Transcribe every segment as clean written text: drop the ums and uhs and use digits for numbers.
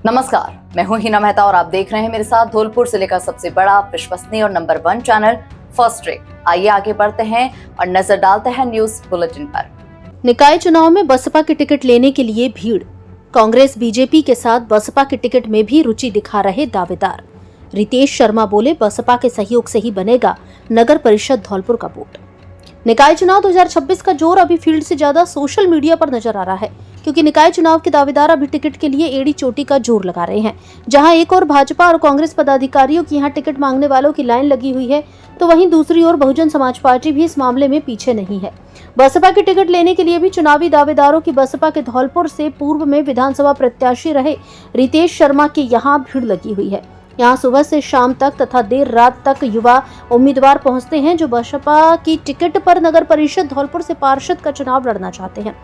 नमस्कार, मैं हूं हिना मेहता और आप देख रहे हैं मेरे साथ धौलपुर जिले का सबसे बड़ा, विश्वसनीय और नंबर 1 चैनल फर्स्ट ट्रेक। आइए आगे बढ़ते हैं और नजर डालते हैं न्यूज बुलेटिन पर। निकाय चुनाव में बसपा की टिकट लेने के लिए भीड़। कांग्रेस बीजेपी के साथ बसपा की टिकट में भी रुचि दिखा रहे दावेदार। रितेश शर्मा बोले, बसपा के सहयोग से ही बनेगा नगर परिषद धौलपुर का बोर्ड। निकाय चुनाव 2026 का जोर अभी फील्ड से ज्यादा सोशल मीडिया पर नजर आ रहा है, क्योंकि निकाय चुनाव के दावेदार अभी टिकट के लिए एड़ी चोटी का जोर लगा रहे हैं। जहां एक और भाजपा और कांग्रेस पदाधिकारियों की यहां टिकट मांगने वालों की लाइन लगी हुई है, तो वहीं दूसरी ओर बहुजन समाज पार्टी भी इस मामले में पीछे नहीं है। बसपा की टिकट लेने के लिए भी चुनावी दावेदारों की बसपा के धौलपुर से पूर्व में विधानसभा प्रत्याशी रहे रितेश शर्मा की यहाँ भीड़ लगी हुई है। यहाँ सुबह से शाम तक तथा देर रात तक युवा उम्मीदवार पहुंचते हैं, जो बसपा की टिकट पर नगर परिषद धौलपुर से पार्षद का चुनाव लड़ना चाहते हैं।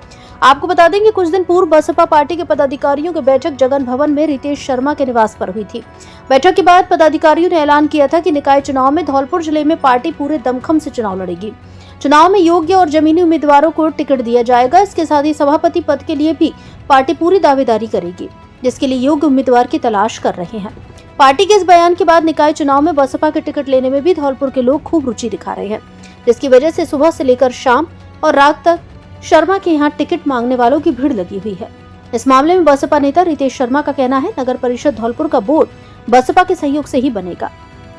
आपको बता दें कि कुछ दिन पूर्व बसपा पार्टी के पदाधिकारियों की बैठक जगन भवन में रितेश शर्मा के निवास पर हुई थी। बैठक के बाद पदाधिकारियों ने ऐलान किया था कि निकाय चुनाव में धौलपुर जिले में पार्टी पूरे दमखम से चुनाव लड़ेगी। चुनाव में योग्य और जमीनी उम्मीदवारों को टिकट दिया जाएगा। इसके साथ ही सभापति पद के लिए भी पार्टी पूरी दावेदारी करेगी, जिसके लिए योग्य उम्मीदवार की तलाश कर रहे हैं। पार्टी के इस बयान के बाद निकाय चुनाव में बसपा के टिकट लेने में भी धौलपुर के लोग खूब रुचि दिखा रहे हैं, जिसकी वजह से सुबह से लेकर शाम और रात तक शर्मा के यहाँ टिकट मांगने वालों की भीड़ लगी हुई है। इस मामले में बसपा नेता रितेश शर्मा का कहना है, नगर परिषद धौलपुर का बोर्ड बसपा के सहयोग से ही बनेगा।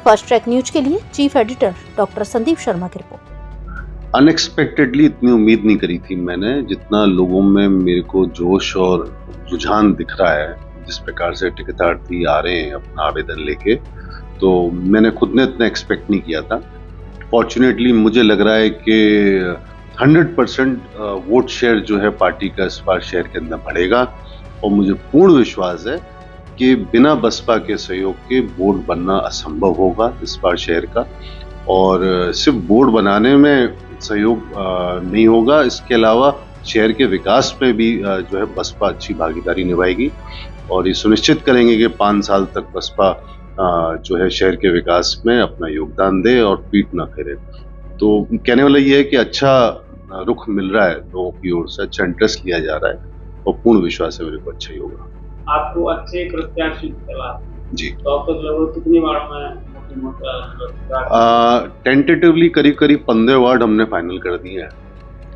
फर्स्ट ट्रैक न्यूज के लिए chief editor doctor Sandeep Sharma की रिपोर्ट। अनएक्सपेक्टेडली इतनी उम्मीद नहीं करी थी मैंने, जितना लोगों में मेरे को जोश और रुझान दिख रहा है, जिस प्रकार से टिकटार्थी आ रहे हैं अपना आवेदन लेके, तो मैंने खुद ने इतना एक्सपेक्ट नहीं किया था। फॉर्चुनेटली मुझे लग रहा है कि 100% वोट शेयर जो है पार्टी का इस बार शहर के अंदर बढ़ेगा, और मुझे पूर्ण विश्वास है कि बिना बसपा के सहयोग के बोर्ड बनना असंभव होगा इस बार शहर का। और सिर्फ बोर्ड बनाने में सहयोग नहीं होगा, इसके अलावा शहर के विकास में भी जो है बसपा अच्छी भागीदारी निभाएगी, और ये सुनिश्चित करेंगे कि 5 साल तक बसपा जो है शहर के विकास में अपना योगदान दे और पीठ ना फेरे। तो कहने वाला ये है कि अच्छा रुख मिल रहा है लोगों की ओर से, अच्छा इंटरेस्ट लिया जा रहा है, और पूर्ण विश्वास है मेरे को अच्छा ही होगा। आपको अच्छे प्रत्याशी जी, तो आप तक कितनी वार्ड में टेंटेटिवली करीब 15 वार्ड हमने फाइनल कर दिए हैं,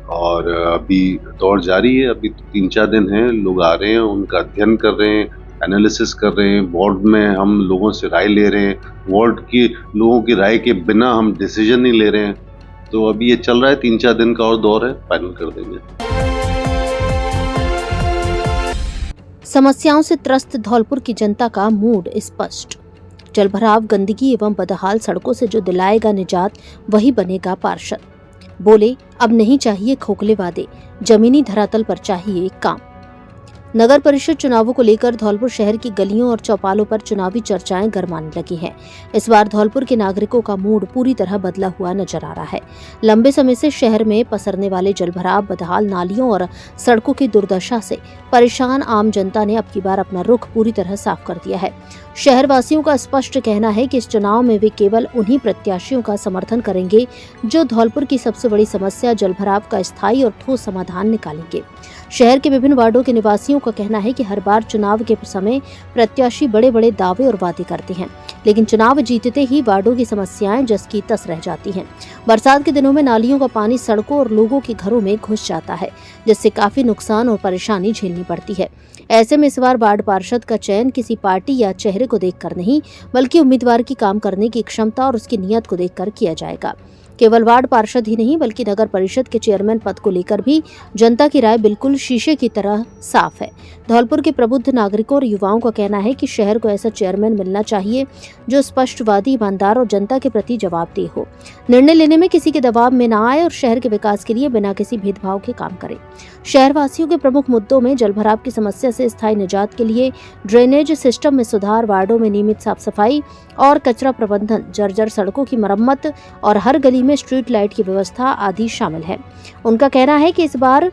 और अभी दौड़ जारी है। अभी 3-4 दिन हैं, लोग आ रहे हैं, उनका अध्ययन कर रहे हैं, एनालिसिस कर रहे हैं। वार्ड में हम लोगों से राय ले रहे हैं, वार्ड की लोगों की राय के बिना हम डिसीजन नहीं ले रहे हैं। तो अभी ये चल रहा है, 3-4 दिन का और दौर है, फाइनल कर देंगे। समस्याओं से त्रस्त धौलपुर की जनता का मूड स्पष्ट। जलभराव, गंदगी एवं बदहाल सड़कों से जो दिलाएगा निजात, वही बनेगा पार्षद। बोले, अब नहीं चाहिए खोखले वादे, जमीनी धरातल पर चाहिए काम। नगर परिषद चुनावों को लेकर धौलपुर शहर की गलियों और चौपालों पर चुनावी चर्चाएं गरमाने लगी हैं। इस बार धौलपुर के नागरिकों का मूड पूरी तरह बदला हुआ नजर आ रहा है। लंबे समय से शहर में पसरने वाले जलभराव, बदहाल नालियों और सड़कों की दुर्दशा से परेशान आम जनता ने अब की बार अपना रुख पूरी तरह साफ कर दिया है। शहरवासियों का स्पष्ट कहना है कि इस चुनाव में वे केवल उन्हीं प्रत्याशियों का समर्थन करेंगे जो धौलपुर की सबसे बड़ी समस्या जलभराव का स्थायी और ठोस समाधान निकालेंगे। शहर के विभिन्न वार्डों के निवासियों का कहना है कि हर बार चुनाव के समय प्रत्याशी बड़े बड़े दावे और वादे करते हैं, लेकिन चुनाव जीतते ही वार्डों की समस्याएं जस की तस रह जाती हैं। बरसात के दिनों में नालियों का पानी सड़कों और लोगों के घरों में घुस जाता है, जिससे काफी नुकसान और परेशानी झेलनी पड़ती है। ऐसे में इस बार वार्ड पार्षद का चयन किसी पार्टी या चेहरे को देखकर नहीं, बल्कि उम्मीदवार की काम करने की क्षमता और उसकी नीयत को देखकर किया जाएगा। केवल वार्ड पार्षद ही नहीं, बल्कि नगर परिषद के चेयरमैन पद को लेकर भी जनता की राय बिल्कुल शीशे की तरह साफ है। धौलपुर के प्रबुद्ध नागरिकों और युवाओं का कहना है कि शहर को ऐसा चेयरमैन मिलना चाहिए जो स्पष्टवादी, ईमानदार और जनता के प्रति जवाबदेह हो, निर्णय लेने में किसी के दबाव में न आए और शहर के विकास के लिए बिना किसी भेदभाव के काम करे। शहरवासियों के प्रमुख मुद्दों में जलभराव की समस्या से स्थायी निजात के लिए ड्रेनेज सिस्टम में सुधार, वार्डों में नियमित साफ सफाई और कचरा प्रबंधन, जर्जर सड़कों की मरम्मत और हर गली में स्ट्रीट लाइट की व्यवस्था आदि शामिल है। उनका कहना है कि इस बार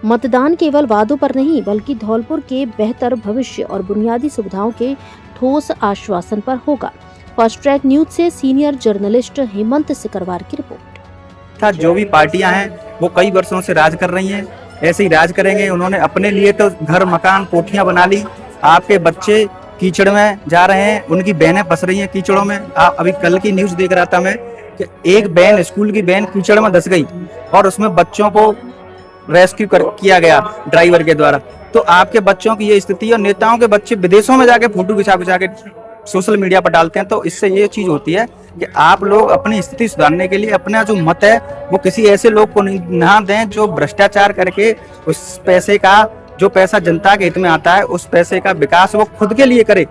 मतदान केवल वादों पर नहीं, बल्कि धौलपुर के बेहतर भविष्य और बुनियादी सुविधाओं के ठोस आश्वासन पर होगा। फर्स्ट ट्रैक न्यूज से सीनियर जर्नलिस्ट हेमंत सिकरवार की रिपोर्ट। जो भी पार्टियां हैं वो कई वर्षों से राज कर रही हैं, ऐसे ही राज करेंगे। उन्होंने अपने लिए तो घर, मकान, कोठियां बना ली, आपके बच्चे कीचड़ में जा रहे हैं, उनकी बहनें फंस रही हैं कीचड़ों में। अभी कल की न्यूज देख रहा था मैं कि एक वैन, स्कूल की वैन कीचड़ में धंस गई और उसमें बच्चों को रेस्क्यू किया गया ड्राइवर के द्वारा। तो आपके बच्चों की ये स्थिति, और नेताओं के बच्चे विदेशों में जाके फोटो खिंचा के सोशल मीडिया पर डालते हैं। तो इससे ये चीज होती है कि आप लोग अपनी स्थिति सुधारने के लिए अपना जो मत है वो किसी ऐसे लोग को ना दें जो भ्रष्टाचार करके उस पैसे का, जो पैसा जनता के हित में आता है, उस पैसे का विकास वो खुद के लिए करे।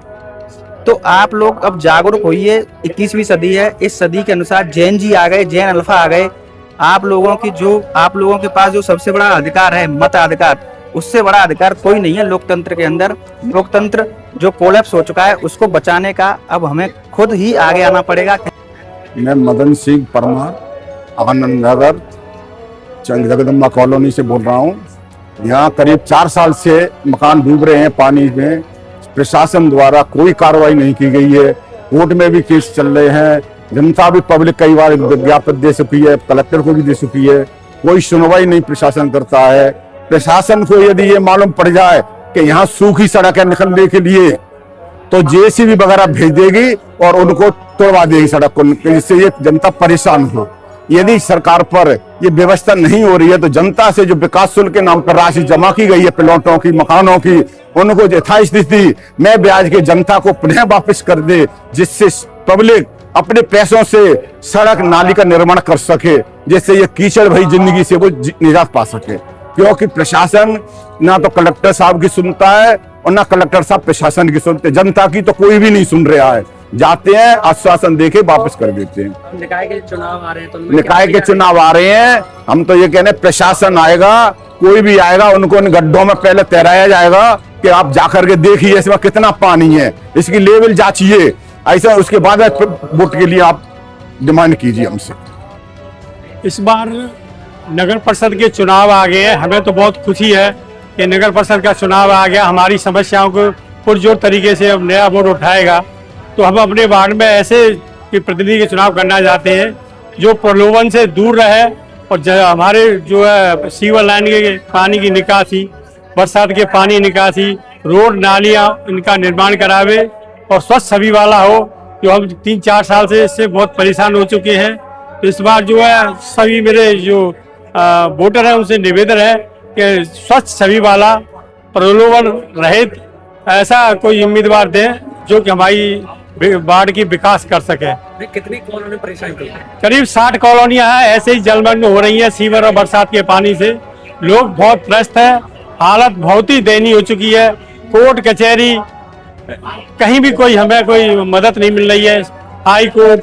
तो आप लोग अब जागरूक होइए। 21वीं सदी है, इस सदी के अनुसार जैन जी आ गए, जैन अल्फा आ गए। आप लोगों के पास जो सबसे बड़ा अधिकार है, मताधिकार, उससे बड़ा अधिकार कोई नहीं है लोकतंत्र के अंदर। लोकतंत्र जो कोलैप्स हो चुका है उसको बचाने का अब हमें खुद ही आगे आना पड़ेगा। मैं मदन सिंह परमार, आनंद नगर जगदम्बा कॉलोनी से बोल रहा हूँ। यहाँ करीब 4 साल से मकान डूब रहे हैं पानी में। प्रशासन द्वारा कोई कार्रवाई नहीं की गई है। कोर्ट में भी केस चल रहे हैं। जनता भी, पब्लिक कई बार ज्ञापन दे चुकी है, कलेक्टर को भी दे चुकी है। कोई सुनवाई नहीं प्रशासन करता है। प्रशासन को यदि ये मालूम पड़ जाए कि यहाँ सूखी सड़क है निकलने के लिए, तो जेसीबी वगैरह भेज देगी और उनको तोड़वा देगी सड़क को, जिससे ये जनता परेशान हो। यदि सरकार पर ये व्यवस्था नहीं हो रही है तो जनता से जो विकास शुल्क के नाम पर राशि जमा की गई है प्लॉटों की, मकानों की, उनको यथास्थिति में ब्याज के जनता को पुनः वापस कर दे, जिससे पब्लिक अपने पैसों से सड़क नाली का निर्माण कर सके, जिससे ये कीचड़ भरी जिंदगी से वो निजात पा सके। क्योंकि प्रशासन ना तो कलेक्टर साहब की सुनता है और ना कलेक्टर साहब प्रशासन की सुनते। जनता की तो कोई भी नहीं सुन रहा है। जाते हैं, आश्वासन देके वापस कर देते हैं। निकाय के चुनाव आ रहे हैं तो निकाय के चुनाव आ रहे हैं, हम तो ये कह रहे हैं प्रशासन आएगा, कोई भी आएगा, उनको इन गड्ढों में पहले तैराया जाएगा कि आप जाकर के देखिए इसमें कितना पानी है, इसकी लेवल जांचिए, ऐसा उसके बाद वोट के लिए आप डिमांड कीजिए हमसे। इस बार नगर परिषद के चुनाव आ गए हैं। हमें तो बहुत खुशी है कि नगर परिषद का चुनाव आ गया। हमारी समस्याओं को पुरजोर तरीके से अब नया बोर्ड उठाएगा। तो हम अपने वार्ड में ऐसे कि प्रतिनिधि के चुनाव करना चाहते हैं जो प्रलोभन से दूर रहे और हमारे जो है सीवर लाइन के पानी की निकासी, बरसात के पानी निकासी, रोड नालियाँ इनका निर्माण करावे और स्वच्छ छवि वाला हो। जो हम 3-4 साल से इससे बहुत परेशान हो चुके हैं। तो इस बार जो है सभी मेरे जो वोटर है उनसे निवेदन है कि स्वच्छ छवि वाला, प्रलोभन रहित ऐसा कोई उम्मीदवार दें जो कि हमारी वार्ड की विकास कर सके। कितनी कॉलोनी परेशान की? करीब 60 कॉलोनियां हैं ऐसे ही जलमग्न हो रही हैं सीवर और बरसात के पानी से। लोग बहुत त्रस्त हैं, हालत बहुत ही दयनीय हो चुकी है। कोर्ट कचहरी कहीं भी हमें कोई मदद नहीं मिल रही है। High court,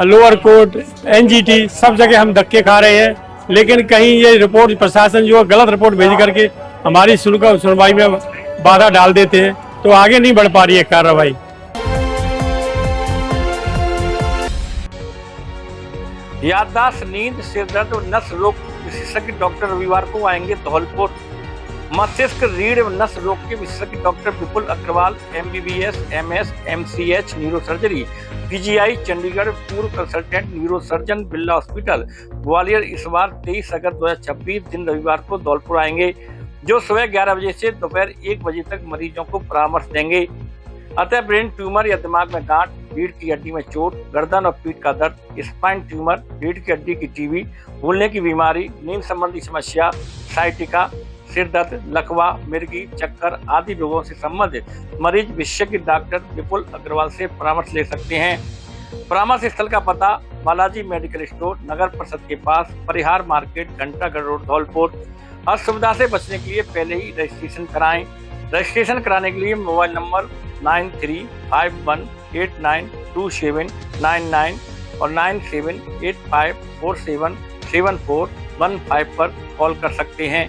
lower court, NGT सब जगह हम धक्के खा रहे हैं। लेकिन कहीं ये रिपोर्ट प्रशासन जो गलत रिपोर्ट भेज करके हमारी सुनवाई में बाधा डाल देते हैं, तो आगे नहीं बढ़ पा रही है कार्रवाई। याददाश्त, नींद, सिरदर्द और नस रोग विशेषज्ञ डॉक्टर रविवार को आएंगे धौलपुर। मस्तिष्क, रीढ़ एवं नस रोग के विशेषज्ञ doctor Vipul Agarwal, MBBS, MS, MCH, neuro surgery, PGI Chandigarh, पूर्व consultant neuro surgeon, Birla hospital Gwalior, इस बार 23 अगस्त 2026 दिन रविवार को धौलपुर आएंगे, जो सुबह 11 बजे से दोपहर 1 बजे तक मरीजों को परामर्श देंगे। अतः ब्रेन ट्यूमर या दिमाग में गांठ, रीढ़ की हड्डी में चोट, गर्दन और पीठ का दर्द, स्पाइन ट्यूमर, रीढ़ की हड्डी की टीबी, भूलने की बीमारी, नींद संबंधी समस्या, साइटिका, सिर दर्द, लकवा, मिर्गी, चक्कर आदि रोगों से संबंधित मरीज विशेषज्ञ डॉक्टर विपुल अग्रवाल से परामर्श ले सकते हैं। परामर्श स्थल का पता बालाजी मेडिकल स्टोर, नगर परिषद के पास, परिहार मार्केट, घंटागढ़ रोड, धौलपुर। असुविधा से बचने के लिए पहले ही रजिस्ट्रेशन कराएं। रजिस्ट्रेशन कराने के लिए मोबाइल नंबर 9351892799 और 9785477415 पर कॉल कर सकते हैं।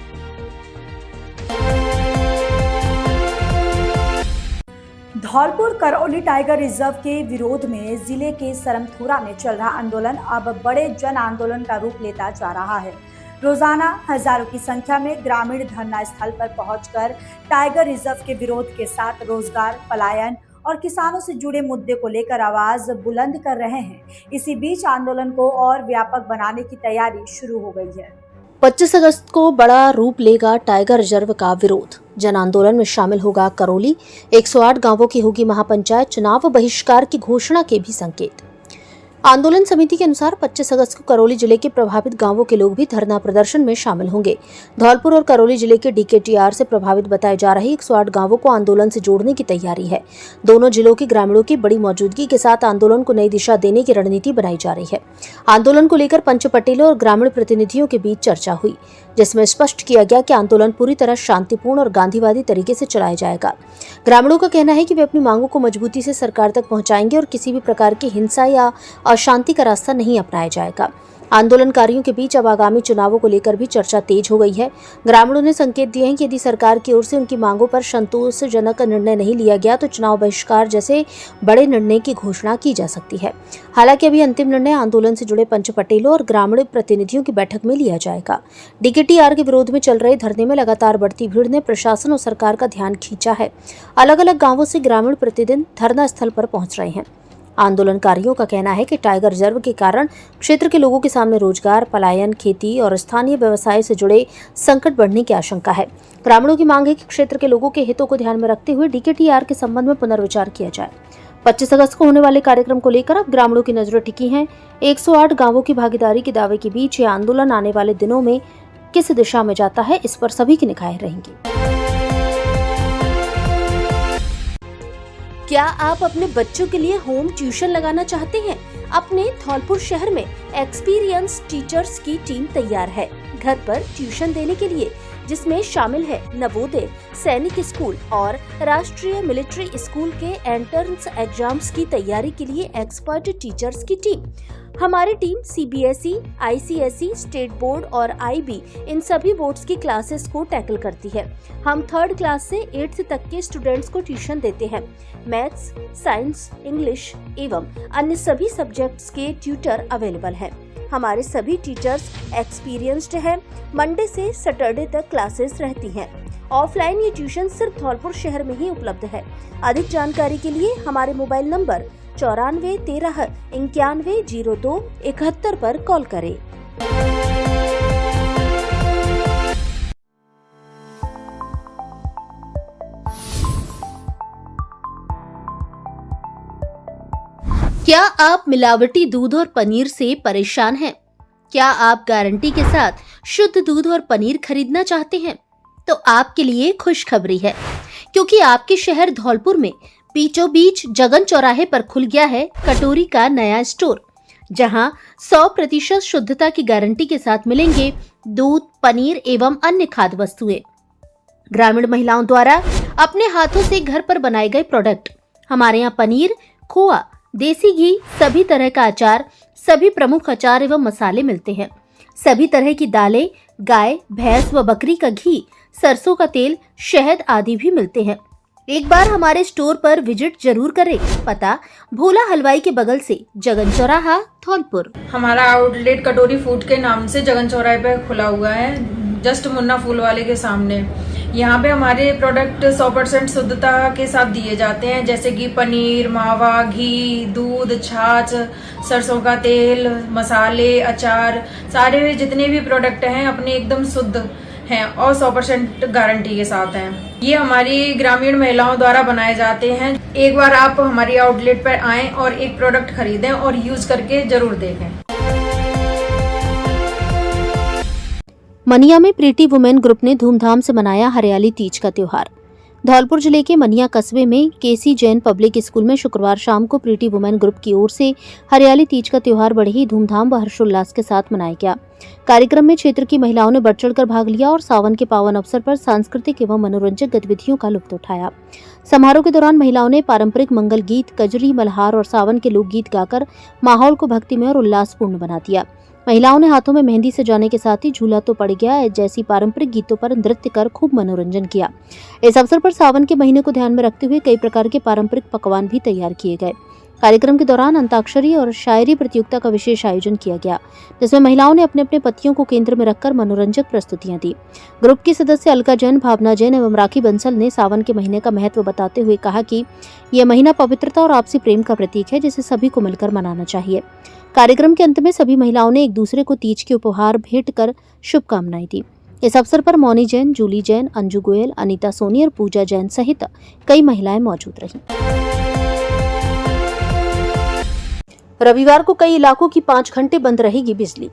धौलपुर करौली टाइगर रिजर्व के विरोध में जिले के सरमथुरा में चल रहा आंदोलन अब बड़े जन आंदोलन का रूप लेता जा रहा है। रोजाना हजारों की संख्या में ग्रामीण धरना स्थल पर पहुंचकर टाइगर रिजर्व के विरोध के साथ रोजगार, पलायन और किसानों से जुड़े मुद्दे को लेकर आवाज बुलंद कर रहे हैं। इसी बीच आंदोलन को और व्यापक बनाने की तैयारी शुरू हो गई है। 25 अगस्त को बड़ा रूप लेगा टाइगर रिजर्व का विरोध। जन आंदोलन में शामिल होगा करौली, 108 गांवों की होगी महापंचायत, चुनाव बहिष्कार की घोषणा के भी संकेत। आंदोलन समिति के अनुसार 25 अगस्त को करौली जिले के प्रभावित गांवों के लोग भी धरना प्रदर्शन में शामिल होंगे। धौलपुर और करौली जिले के DKTR से प्रभावित बताए जा रहे 108 गांवों को आंदोलन से जोड़ने की तैयारी है। दोनों जिलों के ग्रामीणों की बड़ी मौजूदगी के साथ आंदोलन को नई दिशा देने की रणनीति बनाई जा रही है। आंदोलन को लेकर पंच पटेलों और ग्रामीण प्रतिनिधियों के बीच चर्चा हुई, जिसमें स्पष्ट किया गया कि आंदोलन पूरी तरह शांतिपूर्ण और गांधीवादी तरीके से चलाया जाएगा। ग्रामीणों का कहना है कि वे अपनी मांगों को मजबूती से सरकार तक पहुंचाएंगे और किसी भी प्रकार की हिंसा या अशांति का रास्ता नहीं अपनाया जाएगा। आंदोलनकारियों के बीच अब आगामी चुनावों को लेकर भी चर्चा तेज हो गई है। ग्रामीणों ने संकेत दिए हैं कि यदि सरकार की ओर से उनकी मांगों पर संतोषजनक निर्णय नहीं लिया गया तो चुनाव बहिष्कार जैसे बड़े निर्णय की घोषणा की जा सकती है। हालांकि अभी अंतिम निर्णय आंदोलन से जुड़े पंच पटेलों और ग्रामीण प्रतिनिधियों की बैठक में लिया जाएगा। DKTR के विरोध में चल रहे धरने में लगातार बढ़ती भीड़ ने प्रशासन और सरकार का ध्यान खींचा है। अलग अलग गाँवों से ग्रामीण प्रतिदिन धरना स्थल पर पहुंच रहे हैं। आंदोलनकारियों का कहना है कि टाइगर रिजर्व के कारण क्षेत्र के लोगों के सामने रोजगार, पलायन, खेती और स्थानीय व्यवसाय से जुड़े संकट बढ़ने की आशंका है। ग्रामीणों की मांग है कि क्षेत्र के लोगों के हितों को ध्यान में रखते हुए DKTR के संबंध में पुनर्विचार किया जाए। 25 अगस्त को होने वाले कार्यक्रम को लेकर अब ग्रामीणों की नजरें टिकी हैं। 108 गांवों की भागीदारी के दावे के बीच ये आंदोलन आने वाले दिनों में किस दिशा में जाता है, इस पर सभी की निगाहें रहेंगी। क्या आप अपने बच्चों के लिए होम ट्यूशन लगाना चाहते हैं? अपने धौलपुर शहर में एक्सपीरियंस टीचर्स की टीम तैयार है घर पर ट्यूशन देने के लिए, जिसमें शामिल है नवोदय, सैनिक स्कूल और राष्ट्रीय मिलिट्री स्कूल के एंट्रेंस एग्जाम्स की तैयारी के लिए एक्सपर्ट टीचर्स की टीम। हमारी team CBSE, ICSE, state board और IB इन सभी बोर्ड्स की क्लासेस को टैकल करती है। हम 3rd क्लास से 8th तक के स्टूडेंट्स को ट्यूशन देते हैं। मैथ्स, साइंस, इंग्लिश एवं अन्य सभी सब्जेक्ट्स के ट्यूटर अवेलेबल हैं। हमारे सभी टीचर्स एक्सपीरियंस्ड हैं। मंडे से सैटरडे तक क्लासेस रहती हैं। ऑफलाइन ये ट्यूशन सिर्फ धौलपुर शहर में ही उपलब्ध है। अधिक जानकारी के लिए हमारे मोबाइल नंबर 94 13 91 02 71 पर कॉल करें। क्या आप मिलावटी दूध और पनीर से परेशान हैं? क्या आप गारंटी के साथ शुद्ध दूध और पनीर खरीदना चाहते हैं? तो आपके लिए खुशखबरी है, क्योंकि आपके शहर धौलपुर में बीचों बीच जगन चौराहे पर खुल गया है कटोरी का नया स्टोर, जहां 100% शुद्धता की गारंटी के साथ मिलेंगे दूध, पनीर एवं अन्य खाद्य वस्तुएं। ग्रामीण महिलाओं द्वारा अपने हाथों से घर पर बनाए गए प्रोडक्ट। हमारे यहाँ पनीर, खोआ, देसी घी, सभी तरह का अचार, सभी प्रमुख अचार एवं मसाले मिलते हैं। सभी तरह की दालें, गाय, भैंस व बकरी का घी, सरसों का तेल, शहद आदि भी मिलते हैं। एक बार हमारे स्टोर पर विजिट जरूर करें। पता भोला हलवाई के बगल से, जगन चौराहा, धौलपुर। हमारा आउटलेट कटोरी फूड के नाम से जगन चौराहे पे खुला हुआ है, जस्ट मुन्ना फूल वाले के सामने। यहाँ पे हमारे प्रोडक्ट 100% शुद्धता के साथ दिए जाते हैं, जैसे कि पनीर, मावा, घी, दूध, छाछ, सरसों का तेल, मसाले, अचार, सारे जितने भी प्रोडक्ट हैं अपने एकदम शुद्ध हैं और 100% गारंटी के साथ हैं। ये हमारी ग्रामीण महिलाओं द्वारा बनाए जाते हैं। एक बार आप हमारी आउटलेट पर आएं और एक प्रोडक्ट खरीदें और यूज करके जरूर देखें। मनिया में प्रीटी वुमेन ग्रुप ने धूमधाम से मनाया हरियाली तीज का त्योहार। धौलपुर जिले के मनिया कस्बे में KC जैन पब्लिक स्कूल में शुक्रवार शाम को प्रीटी वुमेन ग्रुप की ओर से हरियाली तीज का त्योहार बड़े ही धूमधाम व हर्षोल्लास के साथ मनाया गया। कार्यक्रम में क्षेत्र की महिलाओं ने बढ़ चढ़कर भाग लिया और सावन के पावन अवसर पर सांस्कृतिक एवं मनोरंजक गतिविधियों का लुत्फ उठाया। समारोह के दौरान महिलाओं ने पारंपरिक मंगल गीत, कजरी, मल्हार और सावन के लोकगीत गाकर माहौल को भक्तिमय और उल्लासपूर्ण बना दिया। महिलाओं ने हाथों में मेहंदी सजाने के साथ ही झूला तो पड़ गया जैसी पारंपरिक गीतों पर नृत्य कर खूब मनोरंजन किया। इस अवसर पर सावन के महीने को ध्यान में रखते हुए कई प्रकार के पारंपरिक पकवान भी तैयार किए गए। कार्यक्रम के दौरान अंताक्षरी और शायरी प्रतियोगिता का विशेष आयोजन किया गया, जिसमें महिलाओं ने अपने अपने पतियों को केंद्र में रखकर मनोरंजक प्रस्तुतियां दी। ग्रुप की सदस्य अलका जैन, भावना जैन एवं राखी बंसल ने सावन के महीने का महत्व बताते हुए कहा कि यह महीना पवित्रता और आपसी प्रेम का प्रतीक है, जिसे सभी को मिलकर मनाना चाहिए। कार्यक्रम के अंत में सभी महिलाओं ने एक दूसरे को तीज के उपहार भेंट कर शुभकामनाएं दी। इस अवसर पर मौनी जैन, जूली जैन, अंजू गोयल, अनीता सोनी और पूजा जैन सहित कई महिलाएं मौजूद रहीं। रविवार को कई इलाकों की 5 घंटे बंद रहेगी बिजली।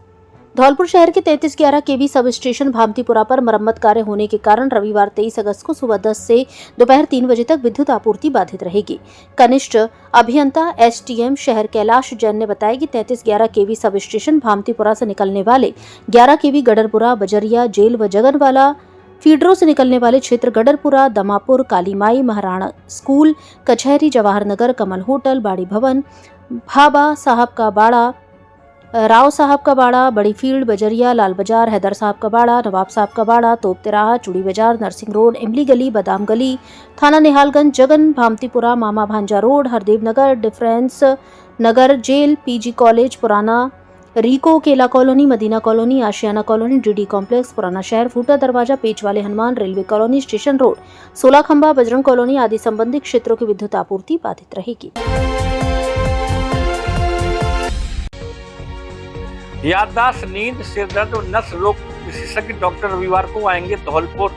धौलपुर शहर के 3311 केवी सब स्टेशन भामतीपुरा पर मरम्मत कार्य होने के कारण रविवार 23 अगस्त को सुबह 10 से दोपहर 3 बजे तक विद्युत आपूर्ति बाधित रहेगी। कनिष्ठ अभियंता एसटीएम शहर कैलाश जैन ने बताया कि 3311 केवी सब स्टेशन भामतीपुरा से निकलने वाले 11 केवी गडरपुरा, बजरिया, जेल व जगनवाला फीडरों से निकलने वाले क्षेत्र गडरपुरा, दमापुर, कालीमाई, महाराणा स्कूल, कचहरी, जवाहर नगर, कमल होटल, बाड़ी भवन, भाबा साहब का बाड़ा, राव साहब का बाड़ा, बड़ी फील्ड, बजरिया, लाल बाजार, हैदर साहब का बाड़ा, नवाब साहब का बाड़ा, तोप तिराहा, चूड़ी बाजार, नरसिंह रोड, इमली गली, बादाम गली, थाना निहालगंज, जगन, भामतीपुरा, मामा भांजा रोड, हरदेव नगर, डिफरेंस नगर, जेल, पीजी कॉलेज, पुराना रिको, केला कॉलोनी, मदीना कॉलोनी, आशियाना कॉलोनी, डीडी कॉम्प्लेक्स, पुराना शहर, फूटा दरवाजा, पेच वाले Hanuman, railway colony, station road, 16 खंबा, बजरंग कॉलोनी आदि संबंधित क्षेत्रों की विद्युत आपूर्ति बाधित रहेगी। याददाश्त, नींद, सिरदर्द और नस रोग विशेषज्ञ डॉक्टर रविवार को आएंगे धौलपुर।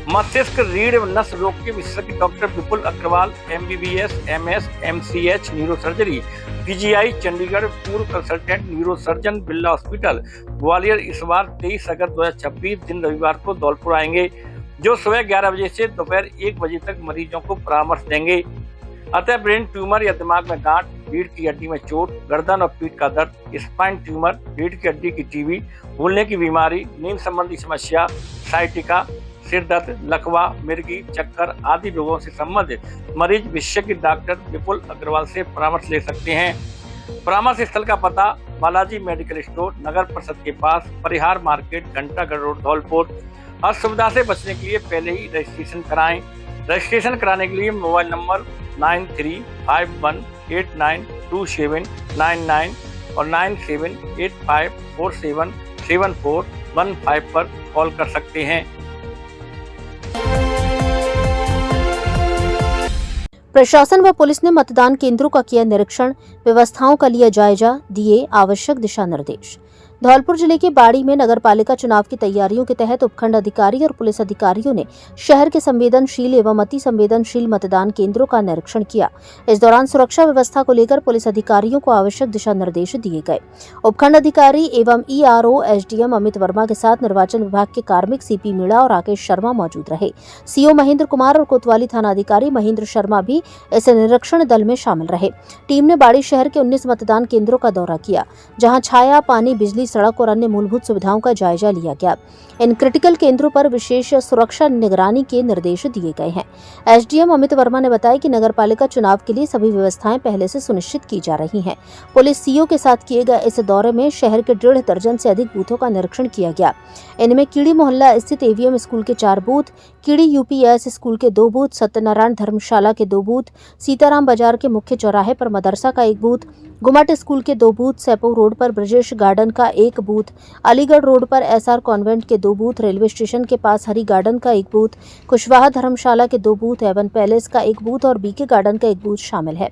मस्तिष्क, रीढ़ एवं नस रोग के विशेषज्ञ doctor Vipul Agarwal, MBBS, MS, MCH, neuro surgery, PGI, Chandigarh, पूर्व consultant neuro surgeon, Birla hospital, Gwalior इस बार 23 अगस्त 2026 दिन रविवार को धौलपुर आएंगे, जो सुबह 11 बजे से दोपहर 1 बजे तक मरीजों को परामर्श देंगे। अतः ब्रेन ट्यूमर या दिमाग में गांठ, रीढ़ की हड्डी में चोट, गर्दन और पीठ का दर्द, स्पाइन ट्यूमर, रीढ़ की हड्डी की टीबी, भूलने की बीमारी, नींद संबंधी समस्या, साइटिका, सिर दर्द, लकवा, मिर्गी, चक्कर आदि रोगों से संबंधित मरीज विशेषज्ञ डॉक्टर विपुल अग्रवाल से परामर्श ले सकते हैं। परामर्श स्थल का पता बालाजी मेडिकल स्टोर, नगर परिषद के पास, परिहार मार्केट, घंटागढ़ रोड, धौलपुर। असुविधा से बचने के लिए पहले ही रजिस्ट्रेशन कराएं। रजिस्ट्रेशन कराने के लिए मोबाइल नंबर 9351892799 और 9785477415 पर कॉल कर सकते हैं। प्रशासन व पुलिस ने मतदान केंद्रों का किया निरीक्षण, व्यवस्थाओं का लिया जायजा, दिए आवश्यक दिशा निर्देश। धौलपुर जिले के बाड़ी में नगरपालिका चुनाव की तैयारियों के तहत उपखंड अधिकारी और पुलिस अधिकारियों ने शहर के संवेदनशील एवं अति संवेदनशील मतदान केंद्रों का निरीक्षण किया। इस दौरान सुरक्षा व्यवस्था को लेकर पुलिस अधिकारियों को आवश्यक दिशा निर्देश दिए गए। उपखंड अधिकारी एवं ERO SDM अमित वर्मा के साथ निर्वाचन विभाग के कार्मिक CP मीणा और राकेश शर्मा मौजूद रहे। CO महेंद्र कुमार और कोतवाली थाना अधिकारी महेंद्र शर्मा भी इस निरीक्षण दल में शामिल रहे। टीम ने बाड़ी शहर के 19 मतदान केंद्रों का दौरा किया, जहाँ छाया, पानी, बिजली, सड़क और अन्य मूलभूत सुविधाओं का जायजा लिया गया। इन क्रिटिकल केंद्रों पर विशेष सुरक्षा निगरानी के निर्देश दिए गए हैं। SDM अमित वर्मा ने बताया कि नगरपालिका चुनाव के लिए सभी व्यवस्थाएं पहले से सुनिश्चित की जा रही हैं। पुलिस CO के साथ किए गए इस दौरे में शहर के 1.5 दर्जन से अधिक बूथों का निरीक्षण किया गया। इनमें कीड़ी मोहल्ला स्थित AVM स्कूल के 4 बूथ, कीड़ी UPS स्कूल के 2 बूथ, सत्यनारायण धर्मशाला के 2 बूथ, सीताराम बाजार के मुख्य चौराहे पर मदरसा का 1 बूथ, गुमट स्कूल के 2 बूथ, सैपो रोड पर ब्रजेश गार्डन का 1 बूथ, अलीगढ़ रोड पर SR कॉन्वेंट के 2 बूथ, रेलवे स्टेशन के पास हरी गार्डन का 1 बूथ, कुशवाहा धर्मशाला के 2 बूथ, एवन पैलेस का 1 बूथ और BK गार्डन का 1 बूथ शामिल है।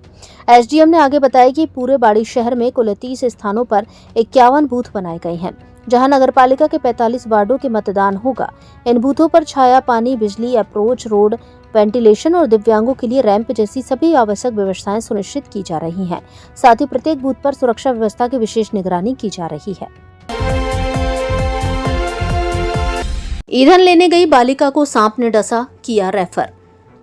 SDM ने आगे बताया कि पूरे बाड़ी शहर में कुल 30 स्थानों पर 51 बूथ बनाए गए हैं, जहां नगरपालिका के 45 वार्डों के मतदान होगा। इन बूथों पर छाया, पानी, बिजली, अप्रोच रोड, वेंटिलेशन और दिव्यांगों के लिए रैंप जैसी सभी आवश्यक व्यवस्थाएं सुनिश्चित की जा रही हैं। साथ ही प्रत्येक बूथ पर सुरक्षा व्यवस्था की विशेष निगरानी की जा रही है। ईंधन लेने गई बालिका को सांप ने डसा, किया रेफर।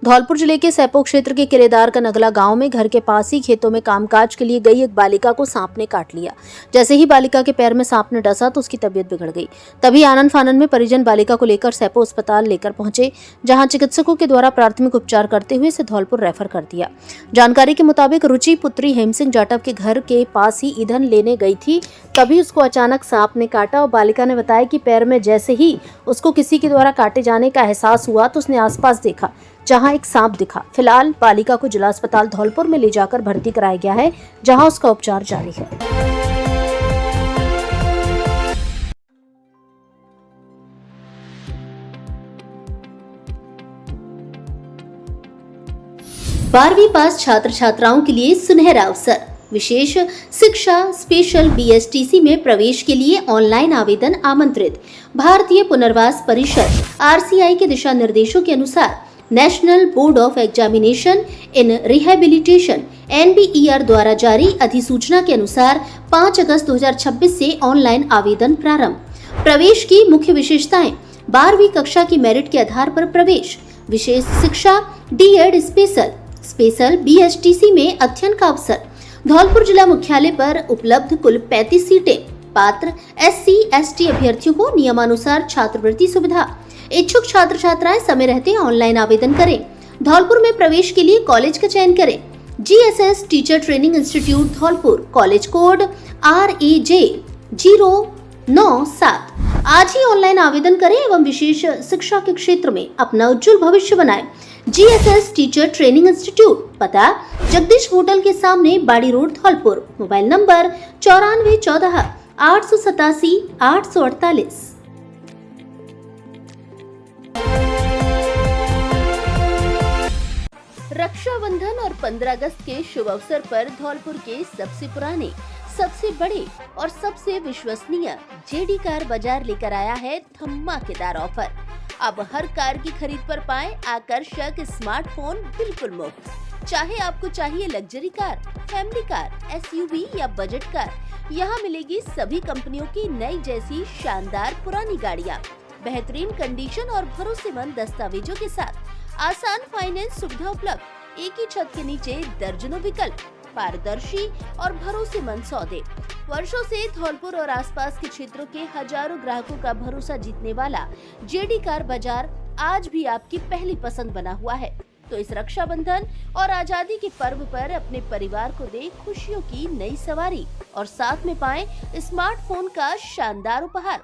धौलपुर जिले के सैपो क्षेत्र के किलेदार का नगला गांव में घर के पास ही खेतों में कामकाज के लिए गई एक बालिका को सांप ने काट लिया। जैसे ही बालिका के पैर में सांप ने डसा तो उसकी तबीयत बिगड़ गई। तभी आनन फानन में परिजन बालिका को लेकर सैपो अस्पताल लेकर पहुंचे, जहां चिकित्सकों के द्वारा प्राथमिक उपचार करते हुए इसे धौलपुर रेफर कर दिया। जानकारी के मुताबिक रुचि पुत्री हेम सिंह जाटव के घर के पास ही ईंधन लेने गई थी, तभी उसको अचानक सांप ने काटा और बालिका ने बताया कि पैर में जैसे ही उसको किसी के द्वारा काटे जाने का एहसास हुआ तो उसने आसपास देखा, जहां एक सांप दिखा। फिलहाल बालिका को जिला अस्पताल धौलपुर में ले जाकर भर्ती कराया गया है, जहां उसका उपचार जारी है। 12वीं पास छात्र छात्राओं के लिए सुनहरा अवसर, विशेष शिक्षा स्पेशल BSTC में प्रवेश के लिए ऑनलाइन आवेदन आमंत्रित। भारतीय पुनर्वास परिषद (RCI) के दिशा निर्देशों के अनुसार national board of examination in rehabilitation (NBER) द्वारा जारी अधिसूचना के अनुसार 5 अगस्त 2026 से ऑनलाइन आवेदन प्रारंभ। प्रवेश की मुख्य विशेषताएं: 12वीं कक्षा की मेरिट के आधार पर प्रवेश, विशेष शिक्षा, D.Ed स्पेशल BSTC में अध्ययन का अवसर। धौलपुर जिला मुख्यालय पर उपलब्ध कुल 35 सीटें। पात्र SC/ST अभ्यर्थियों को नियमानुसार छात्रवृत्ति सुविधा। इच्छुक छात्र छात्राएं समय रहते ऑनलाइन आवेदन करें। धौलपुर में प्रवेश के लिए कॉलेज का चयन करें। GSS teacher training institute Dholpur, college code RAJ 097। आज ही ऑनलाइन आवेदन करें एवं विशेष शिक्षा के क्षेत्र में अपना उज्जवल भविष्य बनाएं। GSS टीचर ट्रेनिंग इंस्टीट्यूट, पता जगदीश होटल के सामने, Bari road, Dholpur. Mobile number 9414 887 848। Rakshabandhan और 15 अगस्त के शुभ अवसर पर धौलपुर के सबसे पुराने, सबसे बड़े और सबसे विश्वसनीय JD कार बाजार लेकर आया है धमाकेदार ऑफर। अब हर कार की खरीद पर पाएं आकर्षक स्मार्टफोन बिल्कुल मुफ्त। चाहे आपको चाहिए luxury car, family car, SUV या बजट कार, यहाँ मिलेगी सभी कंपनियों की नई जैसी शानदार पुरानी गाड़ियाँ, बेहतरीन कंडीशन और भरोसेमंद दस्तावेजों के साथ। आसान फाइनेंस सुविधा उपलब्ध। एक ही छत के नीचे दर्जनों विकल्प, पारदर्शी और भरोसेमंद सौदे। वर्षों से धौलपुर और आसपास के क्षेत्रों के हजारों ग्राहकों का भरोसा जीतने वाला JD कार बाजार आज भी आपकी पहली पसंद बना हुआ है। तो इस रक्षाबंधन और आजादी के पर्व पर अपने परिवार को दे खुशियों की नई सवारी और साथ में पाएं स्मार्टफोन का शानदार उपहार।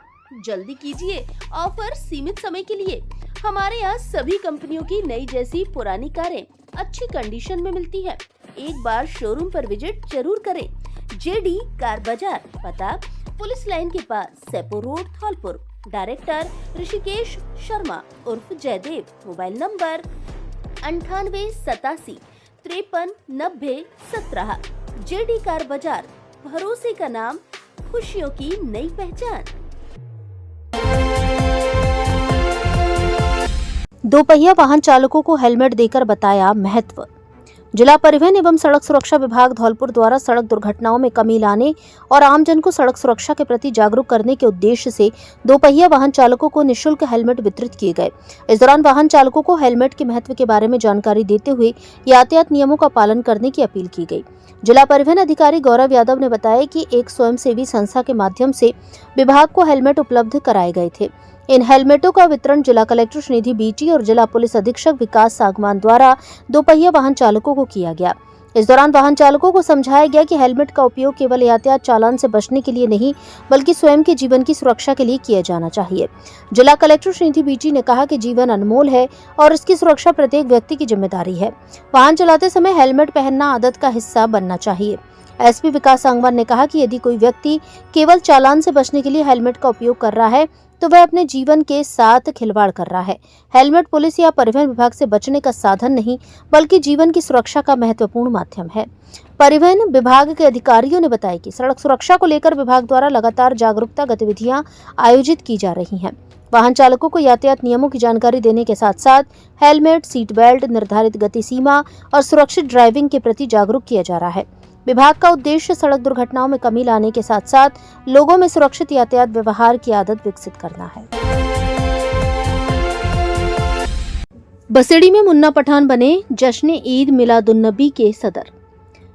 जल्दी कीजिए, ऑफर सीमित समय के लिए। हमारे यहाँ सभी कंपनियों की नई जैसी पुरानी कारें अच्छी कंडीशन में मिलती है। एक बार शोरूम पर विजिट जरूर करें। JD कार बाजार, पता पुलिस लाइन के पास, सेपो रोड, धौलपुर। डायरेक्टर ऋषिकेश शर्मा उर्फ Jaidev. Mobile number 98 87 53 90 17। JD car बाजार, भरोसे का नाम, खुशियों की नई पहचान। दोपहिया वाहन चालकों को हेलमेट देकर बताया महत्व। जिला परिवहन एवं सड़क सुरक्षा विभाग धौलपुर द्वारा सड़क दुर्घटनाओं में कमी लाने और आमजन को सड़क सुरक्षा के प्रति जागरूक करने के उद्देश्य से दोपहिया वाहन चालकों को निःशुल्क हेलमेट वितरित किए गए। इस दौरान वाहन चालकों को हेलमेट के महत्व के बारे में जानकारी देते हुए यातायात नियमों का पालन करने की अपील की गई। जिला परिवहन अधिकारी गौरव यादव ने बताया कि एक स्वयंसेवी संस्था के माध्यम से विभाग को हेलमेट उपलब्ध कराए गए थे। इन हेलमेटों का वितरण जिला कलेक्टर श्रीनिधि BT और जिला पुलिस अधीक्षक विकास सागवान द्वारा दोपहिया वाहन चालकों को किया गया। इस दौरान वाहन चालकों को समझाया गया कि हेलमेट का उपयोग केवल यातायात चालान से बचने के लिए नहीं, बल्कि स्वयं के जीवन की सुरक्षा के लिए किया जाना चाहिए। जिला कलेक्टर श्रीनिधि BT ने कहा कि जीवन अनमोल है और इसकी सुरक्षा प्रत्येक व्यक्ति की जिम्मेदारी है। वाहन चलाते समय हेलमेट पहनना आदत का हिस्सा बनना चाहिए। SP विकास सांगवान ने कहा कि यदि कोई व्यक्ति केवल चालान से बचने के लिए हेलमेट का उपयोग कर रहा है तो वह अपने जीवन के साथ खिलवाड़ कर रहा है। हेलमेट पुलिस या परिवहन विभाग से बचने का साधन नहीं, बल्कि जीवन की सुरक्षा का महत्वपूर्ण माध्यम है। परिवहन विभाग के अधिकारियों ने बताया कि सड़क सुरक्षा को लेकर विभाग द्वारा लगातार जागरूकता गतिविधियां आयोजित की जा रही हैं। वाहन चालकों को यातायात नियमों की जानकारी देने के साथ साथ हेलमेट, सीट बेल्ट, निर्धारित गति सीमा और सुरक्षित ड्राइविंग के प्रति जागरूक किया जा रहा है। विभाग का उद्देश्य सड़क दुर्घटनाओं में कमी लाने के साथ साथ लोगों में सुरक्षित यातायात व्यवहार की आदत विकसित करना है। बसेड़ी में मुन्ना पठान बने जश्न ईद मिलादुन्नबी के सदर।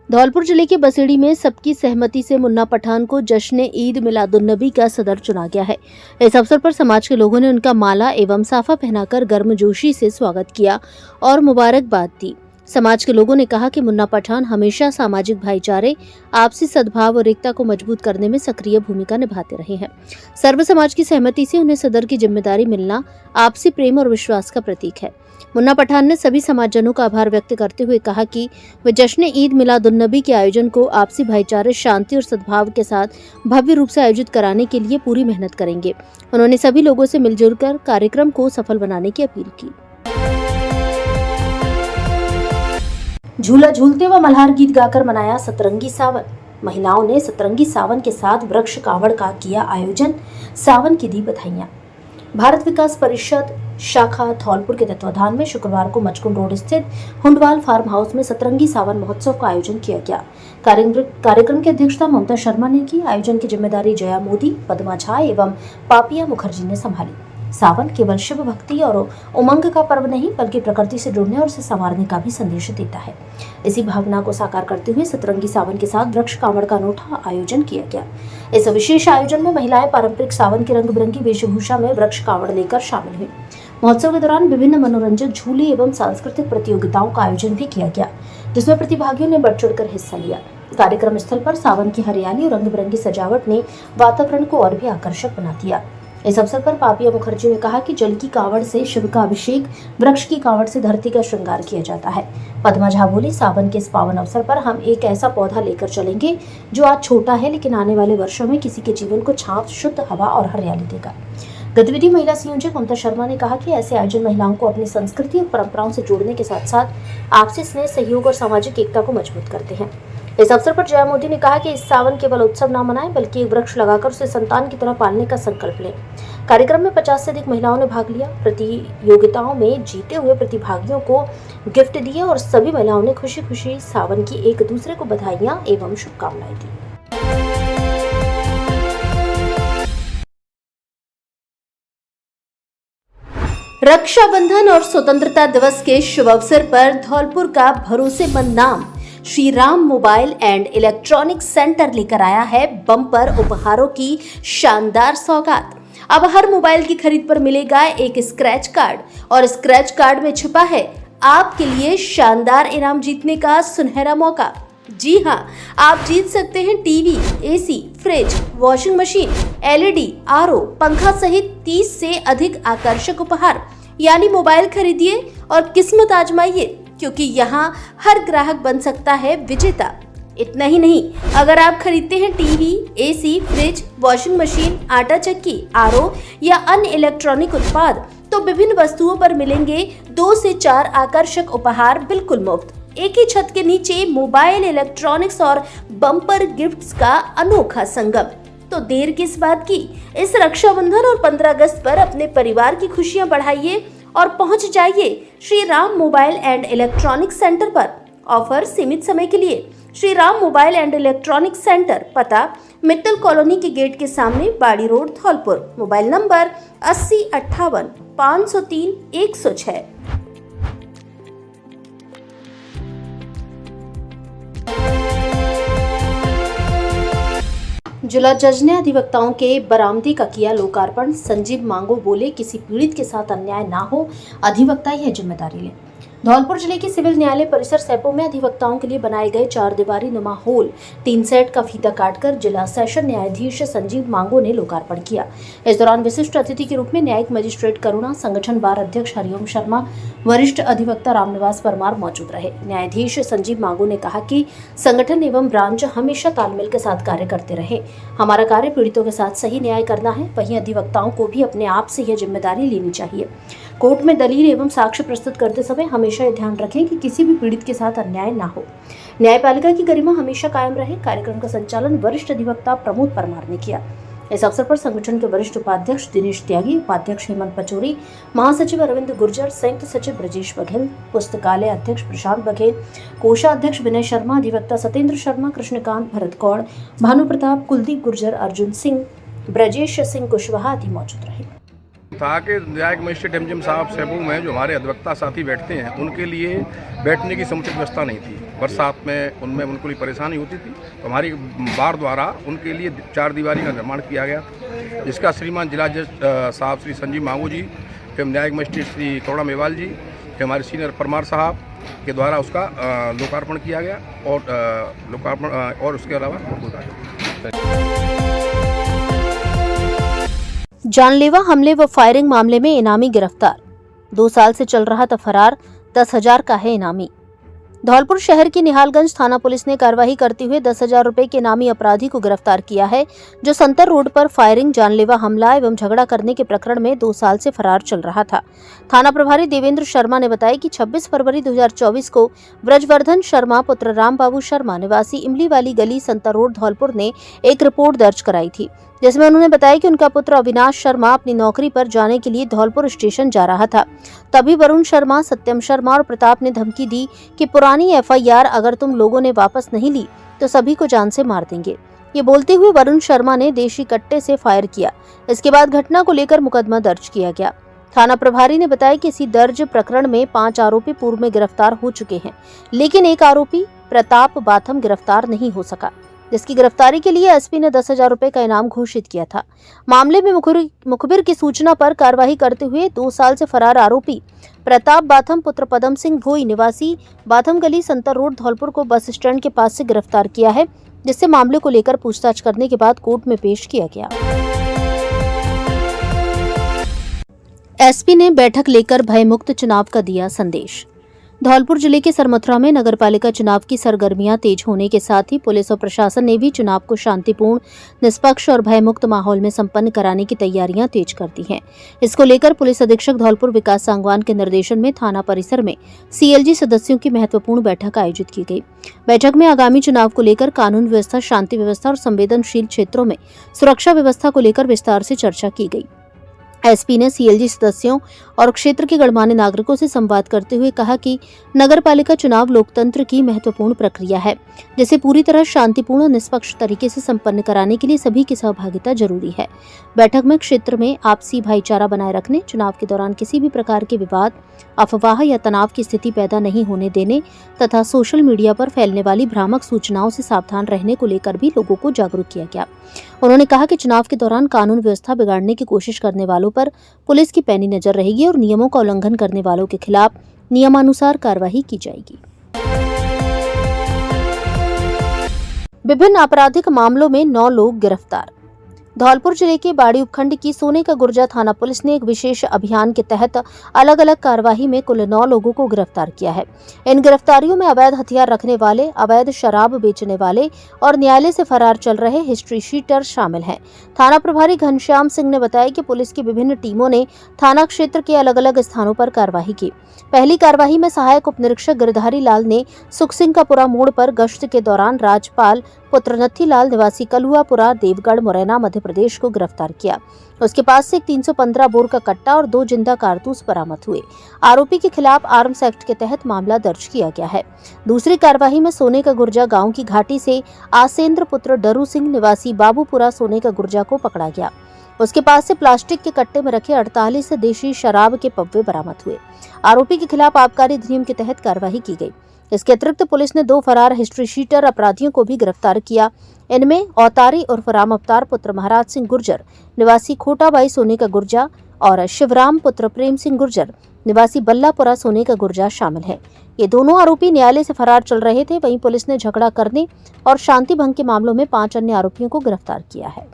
धौलपुर जिले के बसेड़ी में सबकी सहमति से मुन्ना पठान को जश्न ईद मिलादुन्नबी का सदर चुना गया है। इस अवसर पर समाज के लोगों ने उनका माला एवं साफा पहनाकर गर्मजोशी से स्वागत किया और मुबारकबाद दी। समाज के लोगों ने कहा कि मुन्ना पठान हमेशा सामाजिक भाईचारे, आपसी सद्भाव और एकता को मजबूत करने में सक्रिय भूमिका निभाते रहे हैं। सर्व समाज की सहमति से उन्हें सदर की जिम्मेदारी मिलना आपसी प्रेम और विश्वास का प्रतीक है। मुन्ना पठान ने सभी समाजजनों का आभार व्यक्त करते हुए कहा कि वे जश्न ईद मिलादुन्नबी के आयोजन को आपसी भाईचारे, शांति और सद्भाव के साथ भव्य रूप से आयोजित कराने के लिए पूरी मेहनत करेंगे। उन्होंने सभी लोगों से मिलजुल कर कार्यक्रम को सफल बनाने की अपील की। झूला झूलते व मल्हार गीत गाकर मनाया सतरंगी सावन। महिलाओं ने सतरंगी सावन के साथ वृक्ष कावड़ का किया आयोजन, सावन की दी बधाइयां। भारत विकास परिषद शाखा धौलपुर के तत्वाधान में शुक्रवार को मचकुंड रोड स्थित हुंडवाल फार्म हाउस में सतरंगी सावन महोत्सव का आयोजन किया गया। कार्यक्रम की अध्यक्षता ममता शर्मा ने की। आयोजन की जिम्मेदारी जया मोदी, पद्मा झा एवं पापिया मुखर्जी ने संभाली। सावन केवल शिव भक्ति और उमंग का पर्व नहीं बल्कि प्रकृति से जुड़ने और उसे संवारने का भी संदेश देता है। इसी भावना को साकार करते हुए सतरंगी सावन के साथ वृक्ष कांवड़ का अनूठा आयोजन किया गया। इस विशेष आयोजन में महिलाएं पारंपरिक सावन की रंग बिरंगी वेशभूषा में वृक्ष कांवड़ लेकर शामिल हुई। महोत्सव के दौरान विभिन्न मनोरंजक झूले एवं सांस्कृतिक प्रतियोगिताओं का आयोजन भी किया गया, जिसमें प्रतिभागियों ने बढ़ चढ़कर हिस्सा लिया। कार्यक्रम स्थल पर सावन की हरियाली और रंग बिरंगी सजावट ने वातावरण को और भी आकर्षक बना दिया। इस अवसर पर पापिया मुखर्जी ने कहा कि जल की कांवड़ से शिव का अभिषेक, वृक्ष की कांवड़ से धरती का श्रृंगार किया जाता है। पद्मा झा बोली, सावन के इस पावन अवसर पर हम एक ऐसा पौधा लेकर चलेंगे जो आज छोटा है लेकिन आने वाले वर्षों में किसी के जीवन को छांव, शुद्ध हवा और हरियाली देगा। गतिविधि महिला संयोजक ममता शर्मा ने कहा कि ऐसे आयोजन महिलाओं को अपनी संस्कृति और परंपराओं से जोड़ने के साथ साथ आपसी स्नेह, सहयोग और सामाजिक एकता को मजबूत करते हैं। इस अवसर पर जया मोदी ने कहा कि इस सावन केवल उत्सव न मनाएं बल्कि एक वृक्ष लगाकर उसे संतान की तरह पालने का संकल्प लें। कार्यक्रम में 50 से अधिक महिलाओं ने भाग लिया। प्रतियोगिताओं में जीते हुए प्रतिभागियों को गिफ्ट दिए और सभी महिलाओं ने खुशी खुशी सावन की एक दूसरे को बधाइयां एवं शुभकामनाएं दी। रक्षाबंधन और स्वतंत्रता दिवस के शुभ अवसर पर धौलपुर का भरोसेमंद नाम Shri Ram mobile and electronic centre लेकर आया है बम्पर उपहारों की शानदार सौगात। अब हर मोबाइल की खरीद पर मिलेगा एक स्क्रैच कार्ड और स्क्रैच कार्ड में छुपा है आपके लिए शानदार इनाम जीतने का सुनहरा मौका। जी हाँ, आप जीत सकते हैं TV, AC, fridge, washing machine, LED, RO, पंखा सहित 30 से अधिक आकर्षक उपहार। यानी मोबाइल खरीदिए और किस्मत आजमाइए, क्योंकि यहाँ हर ग्राहक बन सकता है विजेता। इतना ही नहीं, अगर आप खरीदते हैं TV, AC, fridge, washing machine, आटा चक्की, आरओ या अन्य इलेक्ट्रॉनिक उत्पाद तो विभिन्न वस्तुओं पर मिलेंगे 2 से 4 आकर्षक उपहार बिल्कुल मुफ्त। एक ही छत के नीचे मोबाइल, इलेक्ट्रॉनिक्स और बम्पर गिफ्ट्स का अनोखा संगम। तो देर किस बात की, इस रक्षाबंधन और 15 अगस्त पर अपने परिवार की खुशियां बढ़ाइए और पहुंच जाइए Shri Ram mobile and electronic centre पर। ऑफर सीमित समय के लिए। Shri Ram mobile and electronic centre, पता मित्तल कॉलोनी के गेट के सामने, Bari road, Dholpur. Mobile number 80 58 503 106। जिला जज ने अधिवक्ताओं के बरामदे का किया लोकार्पण। संजीव मांगो बोले, किसी पीड़ित के साथ अन्याय ना हो, अधिवक्ता यह जिम्मेदारी लें। धौलपुर जिले के सिविल न्यायालय परिसर सैपो में अधिवक्ताओं के लिए बनाए गए 4 दीवारी नुमा हॉल 3 सेट का फीता काटकर जिला सेशन न्यायाधीश संजीव मांगो ने लोकार्पण किया। इस दौरान विशिष्ट अतिथि के रूप में न्यायिक मजिस्ट्रेट करुणा, संगठन बार अध्यक्ष हरिओम शर्मा, वरिष्ठ अधिवक्ता रामनिवास परमार मौजूद रहे। न्यायाधीश संजीव मांगो ने कहा कि संगठन एवं ब्रांच हमेशा तालमेल के साथ कार्य करते रहे। हमारा कार्य पीड़ितों के साथ सही न्याय करना है, वहीं अधिवक्ताओं को भी अपने आप से यह जिम्मेदारी लेनी चाहिए। कोर्ट में दलील एवं साक्ष्य प्रस्तुत करते समय हमेशा यह ध्यान रखें कि किसी भी पीड़ित के साथ अन्याय ना हो, न्यायपालिका की गरिमा हमेशा कायम रहे। कार्यक्रम का संचालन वरिष्ठ अधिवक्ता प्रमोद परमार ने किया। इस अवसर पर संगठन के वरिष्ठ उपाध्यक्ष दिनेश त्यागी, उपाध्यक्ष हेमंत पचौरी, महासचिव अरविंद गुर्जर, संयुक्त सचिव ब्रजेश बघेल, पुस्तकालय अध्यक्ष प्रशांत बघेल, कोषाध्यक्ष विनय शर्मा, अधिवक्ता सत्येंद्र शर्मा, कृष्णकांत, भरत कौड़, भानु प्रताप, कुलदीप गुर्जर, अर्जुन सिंह, ब्रजेश सिंह कुशवाहा आदि मौजूद रहे। था कि न्यायिक मजिस्ट्रेट एमजीएम साहब सैपू में जो हमारे अधिवक्ता साथी बैठते हैं, उनके लिए बैठने की समुचित व्यवस्था नहीं थी। बरसात में उनमें उनको परेशानी होती थी, तो हमारी बार द्वारा उनके लिए 4 दीवारी का निर्माण किया गया, जिसका श्रीमान जिला जज साहब श्री संजीव मांगो जी, फिर न्यायिक मजिस्ट्रेट श्री करुणा मेवाल जी, फिर हमारे सीनियर परमार साहब के द्वारा उसका लोकार्पण किया गया और उसके अलावा जानलेवा हमले व फायरिंग मामले में इनामी गिरफ्तार। 2 साल से चल रहा था फरार, 10,000 का है इनामी। धौलपुर शहर की निहालगंज थाना पुलिस ने कार्रवाई करते हुए 10,000 रुपए के इनामी अपराधी को गिरफ्तार किया है, जो संतर रोड पर फायरिंग, जानलेवा हमला एवं झगड़ा करने के प्रकरण में 2 साल से फरार चल रहा था। थाना प्रभारी देवेंद्र शर्मा ने बताया कि 26 फरवरी 2024 को ब्रजवर्धन शर्मा पुत्र राम बाबू शर्मा निवासी इमली वाली गली, संतर रोड, धौलपुर ने एक रिपोर्ट दर्ज कराई थी। जिसमें उन्होंने बताया कि उनका पुत्र अविनाश शर्मा अपनी नौकरी पर जाने के लिए धौलपुर स्टेशन जा रहा था। तभी वरुण शर्मा, सत्यम शर्मा और प्रताप ने धमकी दी कि पुरानी एफआईआर अगर तुम लोगों ने वापस नहीं ली तो सभी को जान से मार देंगे। ये बोलते हुए वरुण शर्मा ने देशी कट्टे से फायर किया। इसके बाद घटना को लेकर मुकदमा दर्ज किया गया। थाना प्रभारी ने बताया कि इसी दर्ज प्रकरण में 5 आरोपी पूर्व में गिरफ्तार हो चुके हैं, लेकिन एक आरोपी प्रताप बाथम गिरफ्तार नहीं हो सका, जिसकी गिरफ्तारी के लिए एसपी ने 10,000 रुपए का इनाम घोषित किया था। मामले में मुखबिर की सूचना पर कार्रवाई करते हुए 2 साल से फरार आरोपी प्रताप बाथम पुत्र पदम सिंह भोई निवासी बाथम गली संतर रोड धौलपुर को बस स्टैंड के पास से गिरफ्तार किया है, जिससे मामले को लेकर पूछताछ करने के बाद कोर्ट में पेश किया गया। एसपी ने बैठक लेकर भयमुक्त चुनाव का दिया संदेश। धौलपुर जिले के सरमथुरा में नगरपालिका चुनाव की सरगर्मियां तेज होने के साथ ही पुलिस और प्रशासन ने भी चुनाव को शांतिपूर्ण, निष्पक्ष और भयमुक्त माहौल में संपन्न कराने की तैयारियां तेज कर दी हैं। इसको लेकर पुलिस अधीक्षक धौलपुर विकास सांगवान के निर्देशन में थाना परिसर में सीएलजी सदस्यों की महत्वपूर्ण बैठक आयोजित की गई। बैठक में आगामी चुनाव को लेकर कानून व्यवस्था, शांति व्यवस्था और संवेदनशील क्षेत्रों में सुरक्षा व्यवस्था को लेकर विस्तार से चर्चा की गई। एसपी ने सीएलजी सदस्यों और क्षेत्र के गणमान्य नागरिकों से संवाद करते हुए कहा कि नगरपालिका चुनाव लोकतंत्र की महत्वपूर्ण प्रक्रिया है, जिसे पूरी तरह शांतिपूर्ण और निष्पक्ष तरीके से संपन्न कराने के लिए सभी की सहभागिता जरूरी है। बैठक में क्षेत्र में आपसी भाईचारा बनाए रखने, चुनाव के दौरान किसी भी प्रकार के विवाद, अफवाह या तनाव की स्थिति पैदा नहीं होने देने तथा सोशल मीडिया पर फैलने वाली भ्रामक सूचनाओं से सावधान रहने को लेकर भी लोगों को जागरूक किया गया। उन्होंने कहा कि चुनाव के दौरान कानून व्यवस्था बिगाड़ने की कोशिश करने वालों पर पुलिस की पैनी नजर रहेगी और नियमों का उल्लंघन करने वालों के खिलाफ नियमानुसार कार्रवाई की जाएगी। विभिन्न आपराधिक मामलों में 9 लोग गिरफ्तार। धौलपुर जिले के बाड़ी उपखंड की सोने का गुर्जा थाना पुलिस ने एक विशेष अभियान के तहत अलग अलग कार्यवाही में कुल 9 लोगों को गिरफ्तार किया है। इन गिरफ्तारियों में अवैध हथियार रखने वाले, अवैध शराब बेचने वाले और न्यायालय से फरार चल रहे हिस्ट्री शीटर शामिल हैं। थाना प्रभारी घनश्याम सिंह ने बताया कि पुलिस की विभिन्न टीमों ने थाना क्षेत्र के अलग अलग स्थानों पर कार्रवाई की। पहली कार्यवाही में सहायक उप निरीक्षक गिरधारी लाल ने सुखसिंहपुरा मोड़ पर गश्त के दौरान राजपाल पुत्र नत्थी लाल निवासी कलुआपुरा देवगढ़ मुरैना मध्य प्रदेश को गिरफ्तार किया। उसके पास से एक 315 बोर का कट्टा और 2 जिंदा कारतूस बरामद हुए। आरोपी के खिलाफ आर्म्स एक्ट के तहत मामला दर्ज किया गया है। दूसरी कार्यवाही में सोने का गुर्जा गांव की घाटी से आसेंद्र पुत्र डरू सिंह निवासी बाबूपुरा सोने का गुर्जा को पकड़ा गया। उसके पास से प्लास्टिक के कट्टे में रखे 48 देशी शराब के पव्वे बरामद हुए। आरोपी के खिलाफ आबकारी अधिनियम के तहत कार्रवाई की गई। इसके अतिरिक्त पुलिस ने 2 फरार हिस्ट्री शीटर अपराधियों को भी गिरफ्तार किया। इनमें औतारी उर्फ राम अवतार पुत्र महाराज सिंह गुर्जर निवासी खोटाबाई सोने का गुर्जा और शिवराम पुत्र प्रेम सिंह गुर्जर निवासी बल्लापुरा सोने का गुर्जा शामिल है। ये दोनों आरोपी न्यायालय से फरार चल रहे थे। वहीं पुलिस ने झगड़ा करने और शांति भंग के मामलों में 5 अन्य आरोपियों को गिरफ्तार किया है।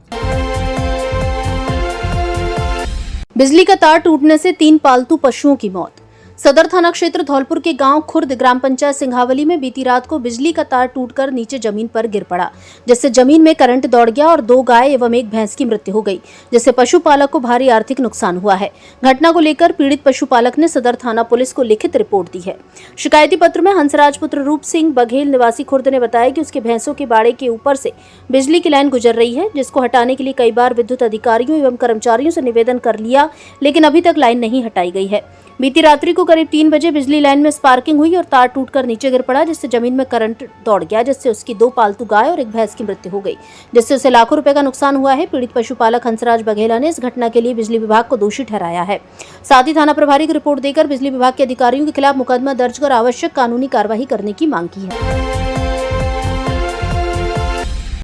बिजली का तार टूटने से 3 पालतू पशुओं की मौत। सदर थाना क्षेत्र धौलपुर के गांव खुर्द ग्राम पंचायत सिंघावली में बीती रात को बिजली का तार टूटकर नीचे जमीन पर गिर पड़ा, जिससे जमीन में करंट दौड़ गया और 2 गाय एवं 1 भैंस की मृत्यु हो गई, जिससे पशुपालक को भारी आर्थिक नुकसान हुआ है। घटना को लेकर पीड़ित पशुपालक ने सदर थाना पुलिस को लिखित रिपोर्ट दी है। शिकायती पत्र में हंसराज पुत्र रूप सिंह बघेल निवासी खुर्द ने बताया कि उसके भैंसों के बाड़े के ऊपर से बिजली की लाइन गुजर रही है, जिसको हटाने के लिए कई बार विद्युत अधिकारियों एवं कर्मचारियों से निवेदन कर लिया, लेकिन अभी तक लाइन नहीं हटाई गई है। बीती रात्रि को करीब 3 बजे बिजली लाइन में स्पार्किंग हुई और तार टूटकर नीचे गिर पड़ा, जिससे जमीन में करंट दौड़ गया, जिससे उसकी 2 पालतू गाय और 1 भैंस की मृत्यु हो गई, जिससे उसे लाखों रुपए का नुकसान हुआ है। पीड़ित पशुपालक हंसराज बघेला ने इस घटना के लिए बिजली विभाग को दोषी ठहराया है। साथ ही थाना प्रभारी को रिपोर्ट देकर बिजली विभाग के अधिकारियों के खिलाफ मुकदमा दर्ज कर आवश्यक कानूनी कार्रवाई करने की मांग की है।